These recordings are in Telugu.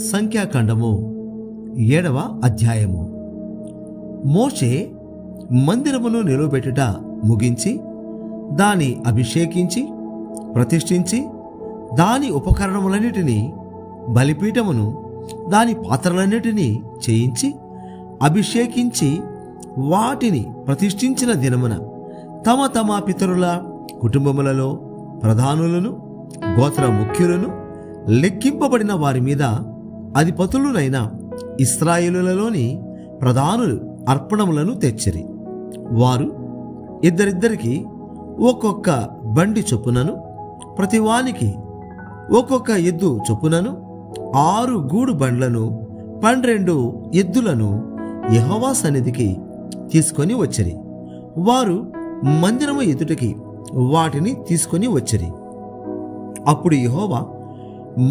సంఖ్యాకాండము 7వ అధ్యాయము. మోషే మందిరమును నిలువబెట్టుట ముగించి దాని అభిషేకించి ప్రతిష్ఠించి దాని ఉపకరణములన్నిటినీ బలిపీఠమును దాని పాత్రలన్నిటినీ చేయించి అభిషేకించి వాటిని ప్రతిష్ఠించిన దినమున తమ తమ పితరుల కుటుంబములలో ప్రధానులను గోత్ర ముఖ్యులను లెక్కింపబడిన వారి మీద అధిపతులునైన ఇశ్రాయేలులలోని ప్రధానులు అర్పణములను తెచ్చిరి. వారు ఇద్దరిద్దరికి ఒక్కొక్క బండి చొప్పునను ప్రతివానికి ఒక్కొక్క ఎద్దు చొప్పునను 6 గూడు బండ్లను 12 ఎద్దులను యెహోవా సన్నిధికి తీసుకొని వచ్చిరి. వారు మందిరము ఎదుటికి వాటిని తీసుకొని వచ్చిరి. అప్పుడు యెహోవా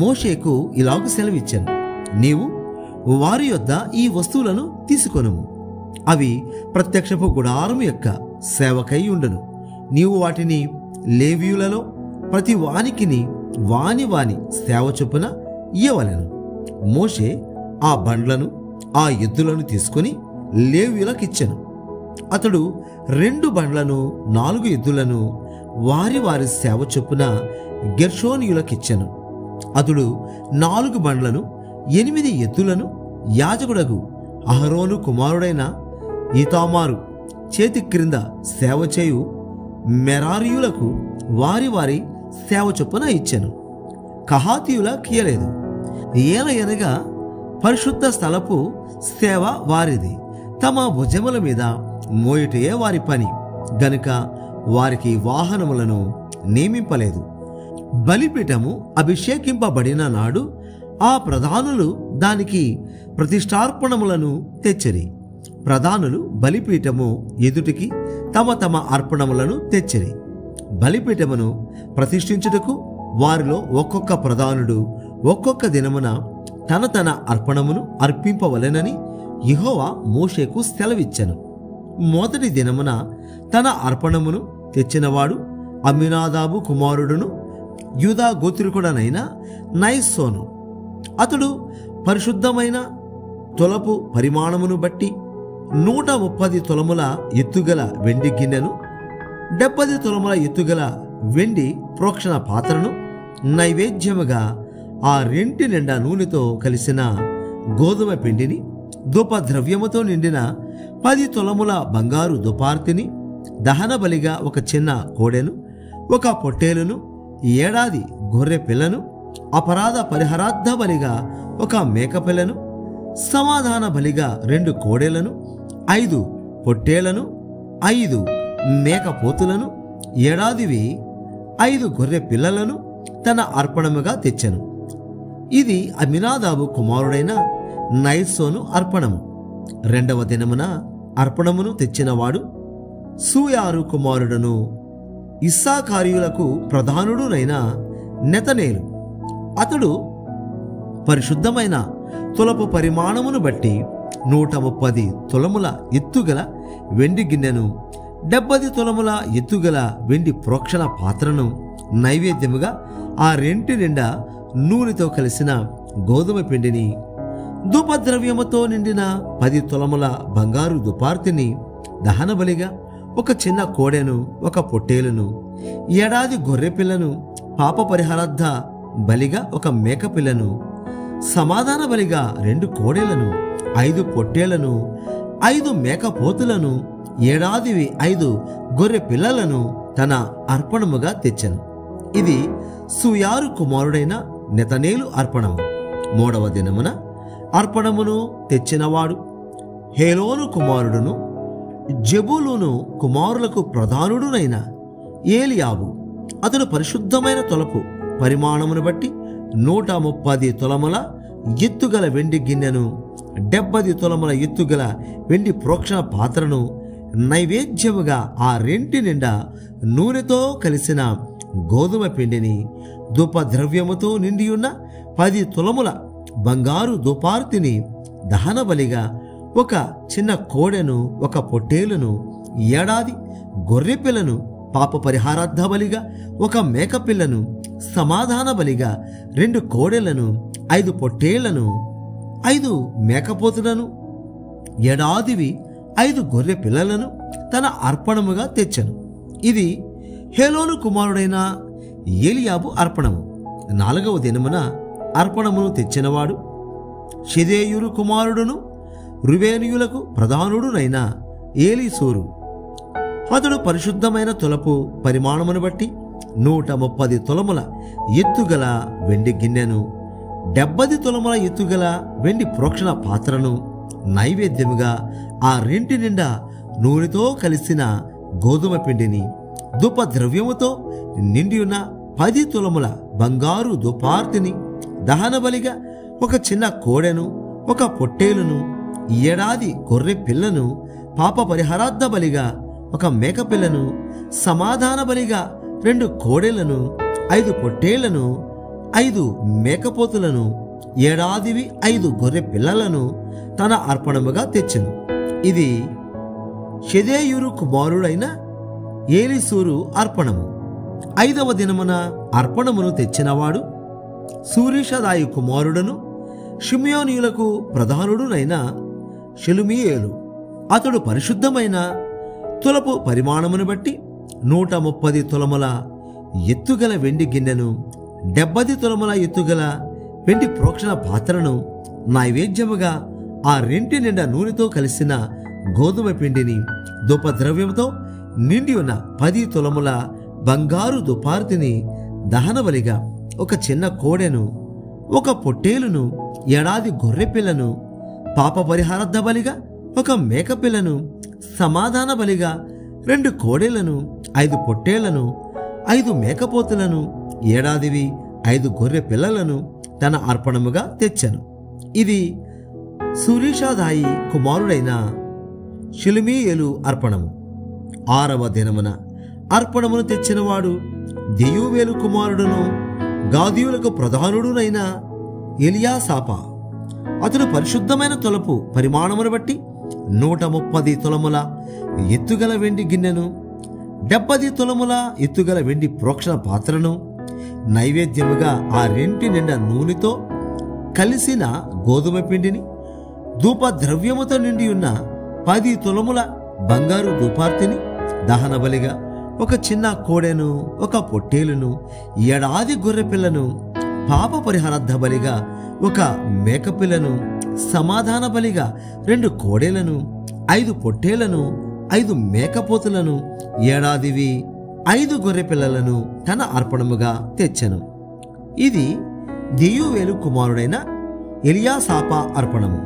మోషేకు ఇలాగు సెలవిచ్చెను, నీవు వారి యొద్ద ఈ వస్తువులను తీసుకొనుము. అవి ప్రత్యక్షపు గుడారము యొక్క సేవకై ఉండును. నీవు వాటిని లేవీయులలో ప్రతి వానికిని వాని వాని సేవ చొప్పున ఇయ్యవలెను. మోషే ఆ బండ్లను ఆ ఎద్దులను తీసుకుని లేవీయులకిచ్చెను. అతడు 2 బండ్లను 4 ఎద్దులను వారి వారి సేవ చొప్పున గెర్షోనీయులకిచ్చెను. అతడు 4 బండ్లను 8 ఎద్దులను యాజకుడగు అహరోను కుమారుడైన ఈతామారు చేతి క్రింద సేవ చేయు మెరారీయులకు వారి వారి సేవ చొప్పున ఇచ్చెను. కహాతీయుల కీయలేదు. ఏలయనగా పరిశుద్ధ స్థలపు సేవ వారిది. తమ భుజముల మీద మోయుటయే వారి పని గనుక వారికి వాహనములను నియమింపలేదు. బలిపీఠము అభిషేకింపబడిన నాడు ఆ ప్రధానులు దానికి ప్రతిష్టార్పణములను తెచ్చిరి. ప్రధానులు బలిపీఠము ఎదుటికి తమ తమ అర్పణములను తెచ్చిరి. బలిపీఠమును ప్రతిష్ఠించుటకు వారిలో ఒక్కొక్క ప్రధానుడు ఒక్కొక్క దినమున తన తన అర్పణమును అర్పింపవలెనని యెహోవా మోషేకు సెలవిచ్చెను. మొదటి దినమున తన అర్పణమును తెచ్చినవాడు అమ్మినాదాబు కుమారుడును యూదా గోత్రికుడనైన నయస్సోను. అతడు పరిశుద్ధమైన తులపు పరిమాణమును బట్టి 130 తులముల ఎత్తుగల వెండి గిన్నెను 70 తులముల ఎత్తుగల వెండి ప్రోక్షణ పాత్రను నైవేద్యముగా ఆ రెంటి నిండా నూనెతో కలిసిన గోధుమ పిండిని ధూపద్రవ్యముతో నిండిన 10 తులముల బంగారు దుపార్తిని దహన బలిగా ఒక చిన్న కోడెను 1 పొట్టేలును 7 గొర్రె పిల్లను అపరాధ పరిహారార్థ బలిగా 1 మేకపిల్లను సమాధాన బలిగా 2 కోడెలను 5 పొట్టేళ్లను 5 మేకపోతులను 7 5 గొర్రె పిల్లలను తన అర్పణముగా తెచ్చెను. ఇది అమ్మినాదాబు కుమారుడైన నయస్సోను అర్పణము. 2వ దినమున అర్పణమును తెచ్చినవాడు సూయారు కుమారుడును ఇస్సాకారీయులకు ప్రధానుడునైన నెతనేలు. అతడు పరిశుద్ధమైన తులపు పరిమాణమును బట్టి 130 తులముల ఎత్తుగల వెండి గిన్నెను 70 తులముల ఎత్తుగల వెండి ప్రోక్షణ పాత్రను నైవేద్యముగా ఆ రెంటి నిండా నూనెతో కలిసిన గోధుమ పిండిని ధూపద్రవ్యముతో నిండిన 10 తులముల బంగారు దుపార్తిని దహన బలిగా 1 చిన్న కోడెను 1 పొట్టేలును 7 గొర్రె పిల్లను పాప పరిహారార్థ బలిగా 1 మేకపిల్లను సమాధాన బలిగా 2 కోడెలను 5 పొట్టేళ్లను 5 మేకపోతులను 7 5 గొర్రె పిల్లలను తన అర్పణముగా తెచ్చెను. ఇది సూయారు కుమారుడైన నెతనేలు అర్పణము. 3వ దినమున అర్పణమును తెచ్చినవాడు హేలోను కుమారుడును జెబూలూను కుమారులకు ప్రధానుడునైన ఏలియాబు. అతడు పరిశుద్ధమైన తులపు పరిమాణమును బట్టి 130 తులముల ఎత్తుగల వెండి గిన్నెను 70 తులముల ఎత్తుగల వెండి ప్రోక్షణ పాత్రను నైవేద్యముగా ఆ రెంటి నిండా నూనెతో కలిసిన గోధుమ పిండిని ధూపద్రవ్యముతో నిండియున్న 10 తులముల బంగారు దుపార్తిని దహన బలిగా 1 చిన్న కోడెను 1 పొట్టేలును 7 గొర్రె పిల్లను పాప పరిహారార్థ బలిగా 1 మేకపిల్లను సమాధాన బలిగా 2 కోడెలను 5 పొట్టేళ్లను, 5 మేకపోతులను, ఏడాదివి 5 గొర్రె పిల్లలను తన అర్పణముగా తెచ్చెను. ఇది హేలోను కుమారుడైన ఏలియాబు అర్పణము. 4వ దినమున అర్పణమును తెచ్చినవాడు షెదేయూరు కుమారుడును రుబేనీయులకు ప్రధానుడునైన ఏలీసూరు. అతడు పరిశుద్ధమైన తులపు పరిమాణమును బట్టి 130 తులముల ఎత్తుగల వెండి గిన్నెను, 70 తులముల ఎత్తుగల వెండి ప్రోక్షణ పాత్రను నైవేద్యముగా ఆ రెంటి నిండా నూనెతో కలిసిన గోధుమ పిండిని, ధూపద్రవ్యముతో నిండియున్న 10 తులముల బంగారు ధూపార్తిని, దహనబలిగా ఒక చిన్న కోడెను, ఒక పొట్టేలును, ఏడాది గొర్రె పిల్లను, పాప పరిహారార్థ బలిగా ఒక మేకపిల్లను, సమాధాన బలిగా 2 కోడెలను, 5 పొట్టేళ్లను, 5 మేకపోతులను, ఏడాదివి 5 గొర్రె పిల్లలను తన అర్పణముగా తెచ్చెను. ఇది షెదేయూరు కుమారుడైన ఏలీసూరు అర్పణము. 5వ దినమున అర్పణమును తెచ్చినవాడు సూరీషదాయి కుమారుడును షిమ్యోనీయులకు ప్రధానుడునైన షెలుమీయేలు. అతడు పరిశుద్ధమైన తులపు పరిమాణమును బట్టి 130 తులముల ఎత్తుగల వెండి గిన్నెను, 70 తులముల ఎత్తుగల వెండి ప్రోక్షణ పాత్రను నైవేద్యముగా ఆ రెంటి నిండా నూనెతో కలిసిన గోధుమ పిండిని, ధూపద్రవ్యంతో నిండి ఉన్న 10 తులముల బంగారు ధూపార్తిని, దహనబలిగా ఒక చిన్న కోడెను, ఒక పొట్టేలును, ఏడాది గొర్రె పిల్లను, పాప పరిహారార్థ బలిగా ఒక మేకపిల్లను, సమాధాన బలిగా 2 కోడెలను, 5 పొట్టేళ్లను, 5 మేకపోతులను, ఏడాదివి 5 గొర్రె పిల్లలను తన అర్పణముగా తెచ్చెను. ఇది సూరీషాదాయి కుమారుడైన షెలుమీయేలు అర్పణము. 6వ దినమున అర్పణమును తెచ్చినవాడు దెయూవేలు కుమారుడును గాదీయులకు ప్రధానుడునైన ఎలియాసాపా. అతడు పరిశుద్ధమైన తులపు పరిమాణమును బట్టి 130 తులముల ఎత్తుగల వెండి గిన్నెను, 70 తులముల ఎత్తుగల వెండి ప్రోక్షణ పాత్రను నైవేద్యముగా ఆ రెంటి నిండా నూనెతో కలిసిన గోధుమ పిండిని, ధూపద్రవ్యముతో నిండి ఉన్న 10 తులముల బంగారు ధూపార్తిని, దహనబలిగా ఒక చిన్న కోడెను, ఒక పొట్టేలును, ఏడాది గొర్రె పిల్లను, పాప పరిహారార్థ బలిగా ఒక మేకపిల్లను, సమాధాన బలిగా 2 కోడెలను, 5 పొట్టేళ్లను, 5 మేకపోతులను, ఏడాదివి 5 గొర్రె పిల్లలను తన అర్పణముగా తెచ్చెను. ఇది దెయూవేలు కుమారుడైన ఎలియాసాపా అర్పణము.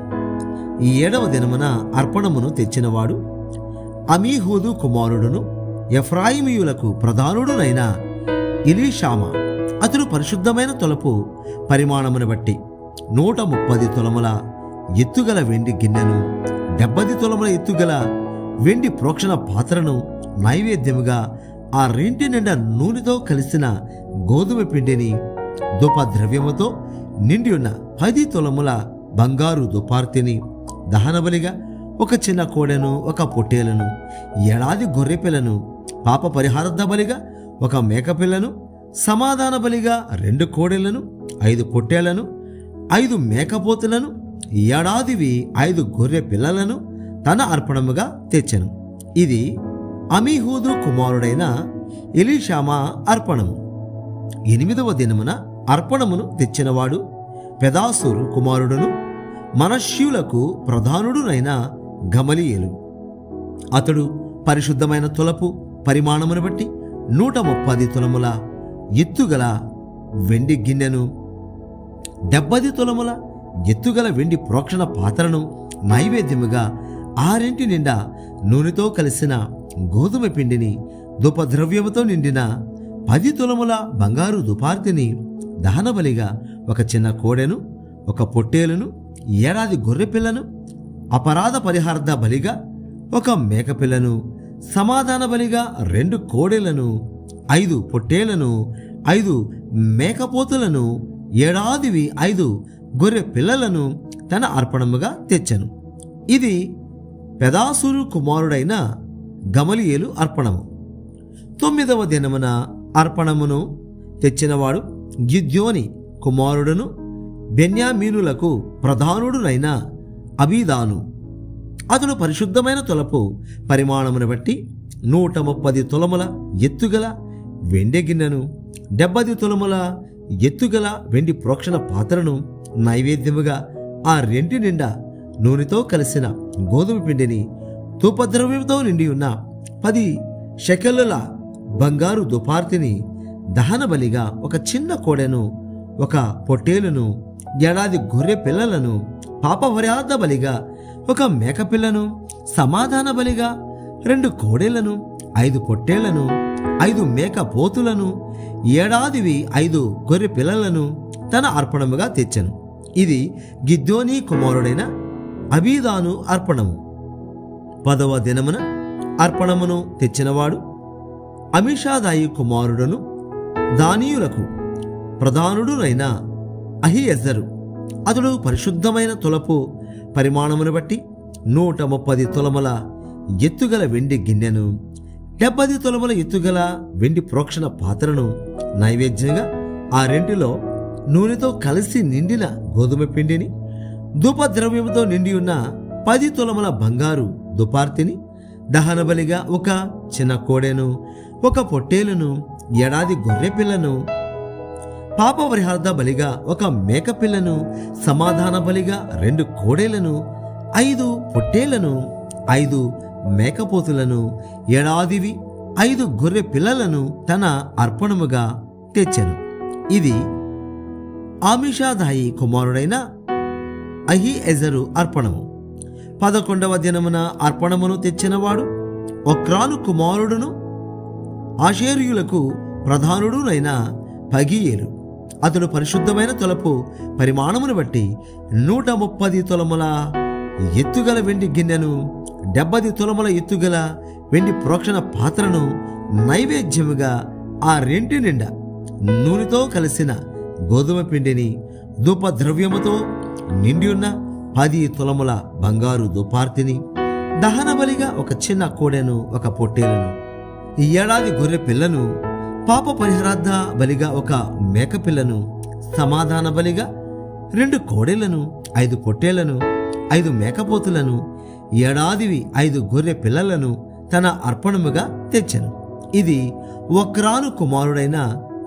7వ దినమున అర్పణమును తెచ్చినవాడు అమీహూదు కుమారుడును ఎఫ్రాయిమీయులకు ప్రధానుడునైన ఎలీషామా. అతడు పరిశుద్ధమైన తులపు పరిమాణమును బట్టి 130 తులముల ఎత్తుగల వెండి గిన్నెను, 70 తులముల ఎత్తుగల వెండి ప్రోక్షణ పాత్రను నైవేద్యముగా ఆ రెంటి నిండా నూనెతో కలిసిన గోధుమ పిండిని, ధూపద్రవ్యముతో నిండి ఉన్న 10 తులముల బంగారు ధూపార్తిని, దహనబలిగా ఒక చిన్న కోడెను, ఒక పొట్టేలను, ఏడాది గొర్రె పిల్లను, పాప పరిహారార్థ బలిగా ఒక మేకపిల్లను, సమాధాన బలిగా 2 కోడెలను, 5 పొట్టేళ్లను, 5 మేకపోతులను, ఏడాదివి 5 గొర్రె పిల్లలను తన అర్పణముగా తెచ్చెను. ఇది అమీహూదు కుమారుడైన ఎలీషామా అర్పణము. 8వ దినమున అర్పణమును తెచ్చినవాడు పెదాసూరు కుమారుడును మనష్యులకు ప్రధానుడునైన గమలీయేలు. అతడు పరిశుద్ధమైన తులపు పరిమాణమును బట్టి 130 తులముల ఎత్తుగల వెండి గిన్నెను, 70 తులముల ఎత్తుగల వెండి ప్రోక్షణ పాత్రను నైవేద్యముగా ఆ రెంటి నిండా నూనెతో కలిసిన గోధుమ పిండిని, ధూపద్రవ్యముతో నిండిన 10 తులముల బంగారు ధూపార్తిని, దహనబలిగా ఒక చిన్న కోడెను, ఒక పొట్టేలును, ఏడాది గొర్రె పిల్లను, అపరాధ పరిహారార్థ బలిగా ఒక మేకపిల్లను, సమాధాన బలిగా 2 కోడెలను, 5 పొట్టేళ్లను, 5 మేకపోతులను, ఏడాదివి 5 గొర్రె పిల్లలను తన అర్పణముగా తెచ్చెను. ఇది పెదాసూరు కుమారుడైన గమలీయేలు అర్పణము. 9వ దినమున అర్పణమును తెచ్చినవాడు గిద్యోని కుమారుడును బెన్యామీనులకు ప్రధానుడునైన అబీదాను. అతడు పరిశుద్ధమైన తొలపు పరిమాణమును బట్టి 130 తులముల ఎత్తుగల వెండి గిన్నెను, 70 తులముల ఎత్తుగల వెండి ప్రోక్షణ పాత్రను నైవేద్యముగా ఆ రెంటి నిండా నూనెతో కలిసిన గోధుమ పిండిని, ధూపద్రవ్యంతో నిండి ఉన్న 10 షెకెలుల బంగారు దుపార్తిని, దహన బలిగా ఒక చిన్న కోడెను, ఒక పొట్టేలును, ఏడాది గొర్రె పిల్లలను, పాపపరిహార్థ బలిగా ఒక మేకపిల్లను, సమాధాన బలిగా 2 కోడెలను, 5 పొట్టేళ్లను, 5 మేక పోతులను, ఏడాదివి 5 గొర్రె పిల్లలను తన అర్పణముగా తెచ్చెను. ఇది గిద్యోనీ కుమారుడైన అబీదాను అర్పణము. 10వ దినమున అర్పణమును తెచ్చినవాడు అమీషాదాయి కుమారుడును దానీయులకు ప్రధానుడునైన అహీయెజరు. అతడు పరిశుద్ధమైన తులపు పరిమాణమును బట్టి 130 తులముల ఎత్తుగల వెండి గిన్నెను, 70 తులముల ఎత్తుగల వెండి ప్రోక్షణ పాత్రను నైవేద్యంగా ఆ రెంటిలో నూనెతో కలిసి నిండిన గోధుమ పిండిని, ధూపద్రవ్యంతో నిండి ఉన్న 10 తులముల బంగారు దుపార్తిని, దహన బలిగా ఒక చిన్న కోడెను, ఒక పొట్టేలును, ఏడాది గొర్రె పిల్లను, పాపపరిహార్థ బలిగా ఒక మేకపిల్లను, సమాధాన బలిగా 2 కోడేలను, 5 పొట్టేళ్లను, 5 మేకపోతులను, ఏడాదివి 5 గొర్రె పిల్లలను తన అర్పణముగా తెచ్చెను. ఇది ఆమిషాదాయి కుమారుడైన అహీయెజరు అర్పణము. 11వ దినమున అర్పణమును తెచ్చినవాడు ఒక్రాను కుమారుడును ఆషేరీయులకు ప్రధానుడునైన పగీయేలు. అతడు పరిశుద్ధమైన తొలపు పరిమాణమును బట్టి 130 తులముల ఎత్తుగల వెండి గిన్నెను, 70 తులముల ఎత్తుగల వెండి ప్రోక్షణ పాత్రను నైవేద్యముగా ఆ రెంటి నిండా నూనెతో కలిసిన గోధుమ పిండిని, ధూపద్రవ్యముతో నిండి ఉన్న 10 తులముల బంగారు దుపార్తిని, దహన బలిగా ఒక చిన్న కోడెను, ఒక పొట్టేలను, ఈ ఏడాది గొర్రె పిల్లను, పాప పరిహారార్థ బలిగా ఒక మేకపిల్లను, సమాధాన బలిగా 2 కోడెలను, 5 పొట్టేళ్లను, 5 మేకపోతులను, ఏడాదివి 5 గొర్రె పిల్లలను తన అర్పణముగా తెచ్చెను. ఇది ఒక్రాను కుమారుడైన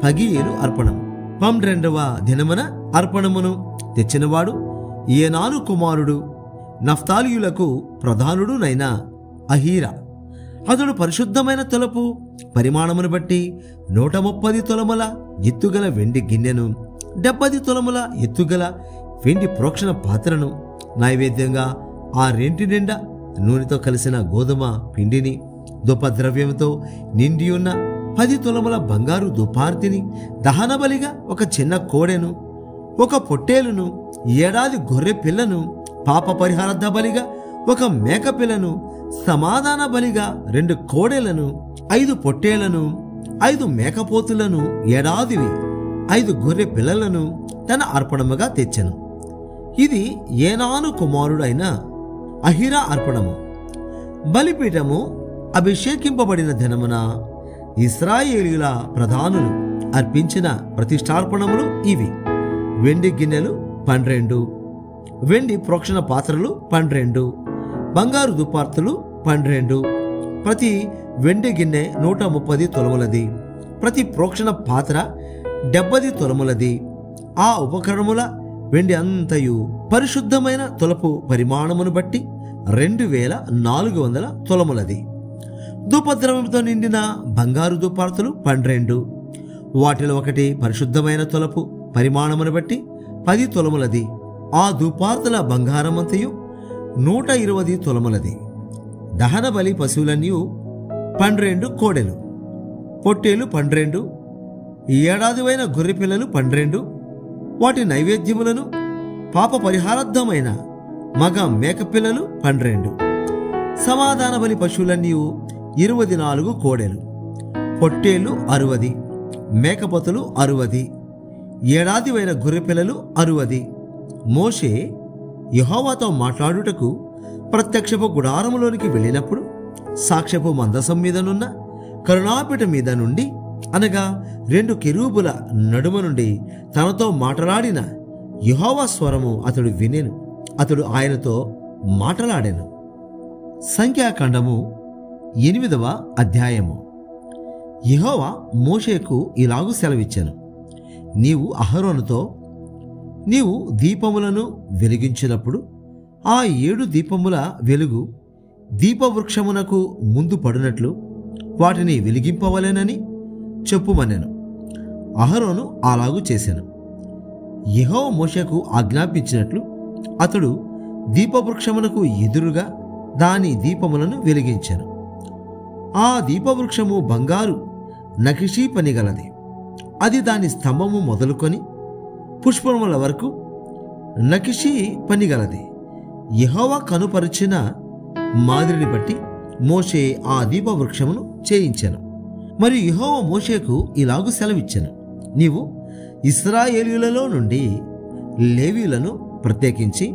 పగీయేలు అర్పణం. 12వ దినమున అర్పణమును తెచ్చినవాడు ఏనాను కుమారుడు నఫ్తాలీయులకు ప్రధానుడునైన అహీరా. అతడు పరిశుద్ధమైన తొలపు పరిమాణమును బట్టి 130 తులముల ఎత్తుగల వెండి గిన్నెను, 70 తులముల ఎత్తుగల వెండి ప్రోక్షణ పాత్రను నైవేద్యంగా ఆ రెంటి నిండా నూనెతో కలిసిన గోధుమ పిండిని, ధూపద్రవ్యంతో నిండి ఉన్న 10 తులముల బంగారు దుపార్తిని, దహన బలిగా ఒక చిన్న కోడెను, ఒక పొట్టేలును, ఏడాది గొర్రె పిల్లను, పాప పరిహారార్థ బలిగా ఒక మేకపిల్లను, సమాధాన బలిగా 2 కోడెలను, 5 పొట్టేళ్లను, 5 మేకపోతులను, ఏడాదివి 5 గొర్రె పిల్లలను తన అర్పణముగా తెచ్చెను. ఇది ఏనాను కుమారుడైన అహీరా అర్పణము. బలిపీఠము అభిషేకింపబడిన దినమున ఇశ్రాయేలీయుల ప్రధానులు అర్పించిన ప్రతిష్టార్పణములు ఇవి: వెండి గిన్నెలు 12, వెండి ప్రోక్షణ పాత్రలు 12, బంగారు దుపార్తులు 12. ప్రతి వెండి గిన్నె 130 తులములది, ప్రతి ప్రోక్షణ పాత్ర 70 తులములది. ఆ ఉపకరణముల వెండి అంతయు పరిశుద్ధమైన తులపు పరిమాణమును బట్టి 2400 తులములది. ధూపద్రవ్యంతో నిండిన బంగారు దుపార్తులు 12, వాటిలో ఒకటి పరిశుద్ధమైన తులపు పరిమాణమును బట్టి 10 తులములది. ఆ ధూపార్తుల బంగారమంతయు 120 తులములది. దహన బలి పశువులన్నీ 12 కోడెలు, పొట్టేలు 12, ఏడాదివైన గొర్రె పిల్లలు 12, వాటి నైవేద్యములను, పాప పరిహారార్థమైన మగ మేకపిల్లలు 12. సమాధాన బలి పశువులన్నీ 24 కోడెలు, పొట్టేళ్లు 60, మేకపోతులు 60, ఏడాదివైన గొర్రె పిల్లలు 60. మోషే యెహోవాతో మాట్లాడుటకు ప్రత్యక్షపు గుడారములోనికి వెళ్ళినప్పుడు సాక్ష్యపు మందసం మీదనున్న కరుణాపీఠ మీద నుండి, అనగా 2 కెరూబుల నడుమ నుండి తనతో మాట్లాడిన యెహోవా స్వరము అతడు వినెను. అతడు ఆయనతో మాటలాడాను. సంఖ్యాకాండము 8వ అధ్యాయము. యెహోవా మోషేకు ఇలాగు సెలవిచ్చాను. నీవు అహరోనుతో, నీవు దీపములను వెలిగించినప్పుడు ఆ 7 దీపముల వెలుగు దీపవృక్షమునకు ముందు పడినట్లు వాటిని వెలిగింపవలెనని చెప్పుమనెను. అహరోను అలాగు చేశాను. యెహోవా మోషేకు ఆజ్ఞాపించినట్లు అతడు దీపవృక్షమునకు ఎదురుగా దాని దీపములను వెలిగించాను. ఆ దీపవృక్షము బంగారు నకిషీ పని గలది. అది దాని స్తంభము మొదలుకొని పుష్పముల వరకు నకిషీ పని గలది. యెహోవా కనుపరిచిన మాదిరిని బట్టి మోషే ఆ దీపవృక్షమును చేయించాను. మరియు యెహోవా మోషేకు ఇలాగు సెలవిచ్చాను. నీవు ఇశ్రాయేలీయులలో నుండి లేవీయులను ప్రత్యేకించి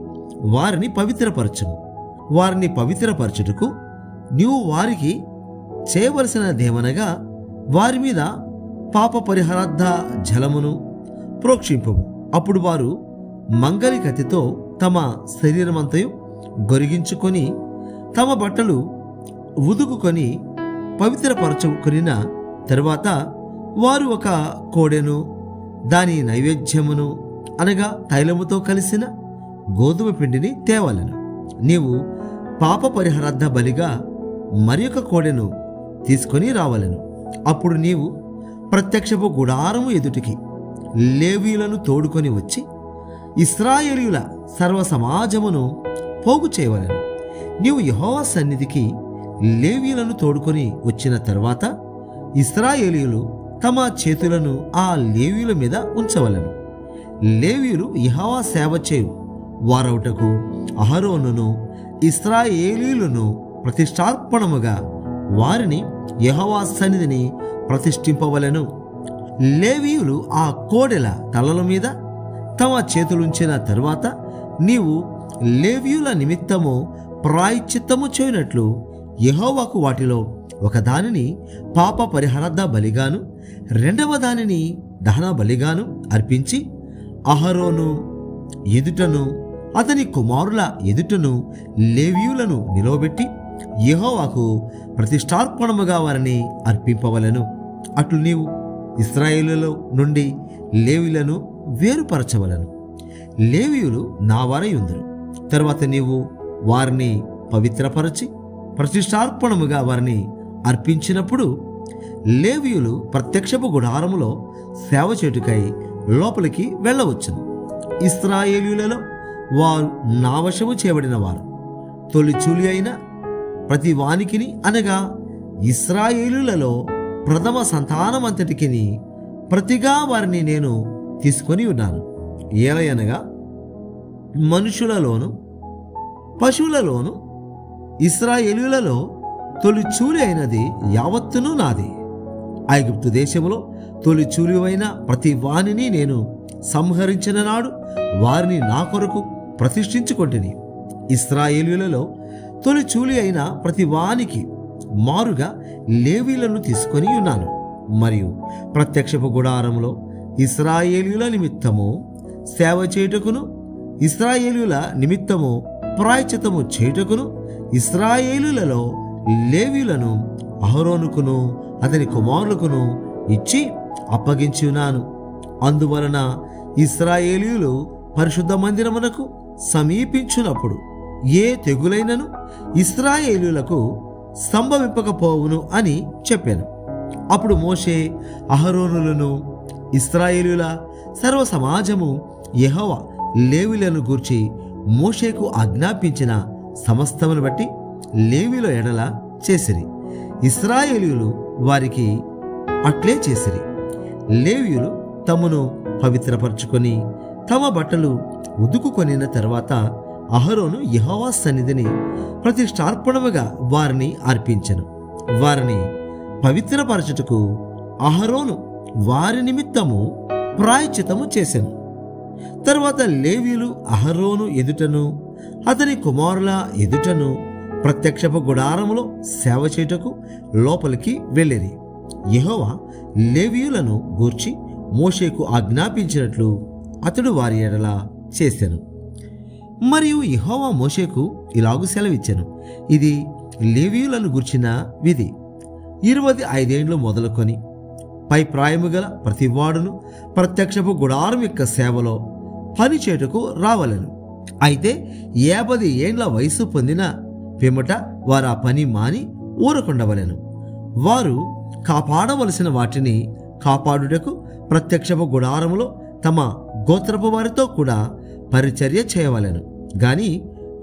వారిని పవిత్రపరచుము. వారిని పవిత్రపరచుటకు నీవు వారికి చేయవలసినదేమనగా వారి మీద పాప పరిహారార్థ జలమును ప్రోక్షింపము. అప్పుడు వారు మంగలి కత్తితో తమ శరీరమంతయు గొరిగించుకొని తమ బట్టలు ఉదుకుకొని పవిత్రపరచుకొనిన తరువాత వారు ఒక కోడెను దాని నైవేద్యమును అనగా తైలముతో కలిసిన గోధుమ పిండిని తేవలెను. నీవు పాప పరిహారార్థ బలిగా మరి ఒక కోడెను తీసుకొని రావలెను. అప్పుడు నీవు ప్రత్యక్షపు గుడారము ఎదుటికి లేవీయులను తోడుకొని వచ్చి ఇశ్రాయేలీయుల సర్వ సమాజమును పోగు చేయవలెను. నీవు యెహోవా సన్నిధికి లేవీయులను తోడుకొని వచ్చిన తర్వాత ఇశ్రాయేలీయులు తమ చేతులను ఆ లేవీయుల మీద ఉంచవలెను. లేవీయులు యెహోవా సేవ చేయు వారవుటకు అహరోనును ఇశ్రాయేలీయులను ప్రతిష్టార్పణముగా వారిని యెహోవా సన్నిధిని ప్రతిష్ఠింపవలెను. లేవీయులు ఆ కోడెల తలల మీద తమ చేతులుంచిన తరువాత నీవు లేవీయుల నిమిత్తము ప్రాయశ్చిత్తము చేయనట్లు యెహోవాకు వాటిలో ఒక దానిని పాప పరిహారార్థ బలిగాను రెండవ దానిని దహన బలిగాను అర్పించి అహరోను ఎదుటను అతని కుమారుల ఎదుటను లేవీయులను నిలవబెట్టి యెహోవాకు ప్రతిష్టార్పణముగా వారిని అర్పింపవలెను. అట్లు నీవు ఇశ్రాయేలులో నుండి లేవీయులను వేరుపరచవలను. లేవీయులు నా వారై ఉందురు. తరువాత నీవు వారిని పవిత్రపరచి ప్రతిష్టార్పణముగా వారిని అర్పించినప్పుడు లేవీయులు ప్రత్యక్షపు గుడారములో సేవ చేటుకై లోపలికి వెళ్ళవచ్చును. ఇశ్రాయేలీయులలో వారు నా వశము చేయబడిన వారు తొలిచూలి అయిన ప్రతి వానికిని అనగా ఇశ్రాయేలీయులలో ప్రథమ సంతానమంతటికిని ప్రతిగా వారిని నేను తీసుకొని ఉన్నాను. ఏలయనగా మనుషులలోను పశువులలోను ఇశ్రాయేలీయులలో తొలిచూలి అయినది యావత్తును నాది. ఐగుప్తు దేశములో తొలిచూలివైన ప్రతి వానిని నేను సంహరించిన నాడు వారిని నా కొరకు ప్రతిష్ఠించుకొంటిని. ఇశ్రాయేలీయులలో తొలిచూలి అయిన ప్రతి వానికి మారుగా లేవీయులను తీసుకొని ఉన్నాను. మరియు ప్రత్యక్షపు గుడారములో ఇశ్రాయేలీయుల నిమిత్తము సేవ చేయుటకును ఇశ్రాయేలీయుల నిమిత్తము ప్రాయశ్చిత్తము చేయుటకును ఇశ్రాయేలీయులలో లేవీయులను అహరోనుకును అతని కుమారులకును ఇచ్చి అప్పగించి ఉన్నాను. అందువలన ఇశ్రాయేలీయులు పరిశుద్ధ మందిరమునకు సమీపించినప్పుడు ఏ తెగులైనను ఇశ్రాయేలీయులకు సంభవింపకపోవును అని చెప్పాను. అప్పుడు మోషే అహరోనులను ఇశ్రాయేలీయుల సర్వ సమాజము యెహోవా లేవీయులను గూర్చి మోషేకు ఆజ్ఞాపించిన సమస్తమును బట్టి లేవీయుల ఎడల చేసిరి. ఇశ్రాయేలీయులు వారికి అట్లే చేసిరి. లేవీయులు తమను పవిత్రపరచుకొని తమ బట్టలు ఉదుకుకొనిన తర్వాత అహరోను యెహోవా సన్నిధిని ప్రతిష్టార్పణముగా వారిని అర్పించెను. వారిని పవిత్రపరచుటకు అహరోను వారి నిమిత్తము ప్రాయశ్చిత్తము చేసెను. తరువాత లేవీయులు అహరోను ఎదుటను అతని కుమారుల ఎదుటను ప్రత్యక్షపు గుడారములో సేవ చేయుటకు లోపలికి వెళ్ళిరి. యెహోవా లేవీయులను గూర్చి మోషేకు ఆజ్ఞాపించినట్లు అతడు వారి ఎడల చేశాను. మరియు యెహోవా మోషేకు ఇలాగు సెలవిచ్చెను, ఇది లేవీయులను గుర్చిన విధి. 25 ఏండ్లు మొదలుకొని పై ప్రాయము గల ప్రతివాడును ప్రత్యక్షపు గుడారం యొక్క సేవలో పనిచేటుకు రావలెను. అయితే 50 ఏండ్ల వయసు పొందిన పిమ్మట వారు ఆ పని మాని ఊరకుండవలెను. వారు కాపాడవలసిన వాటిని కాపాడుటకు ప్రత్యక్షపు గుడారములో తమ గోత్రపు వారితో కూడా పరిచర్య చేయవలెను, గాని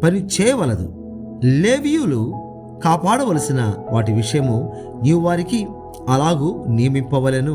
పని చేయవలదు. లేవీయులు కాపాడవలసిన వాటి విషయము నీవు వారికి అలాగూ నియమింపవలెను.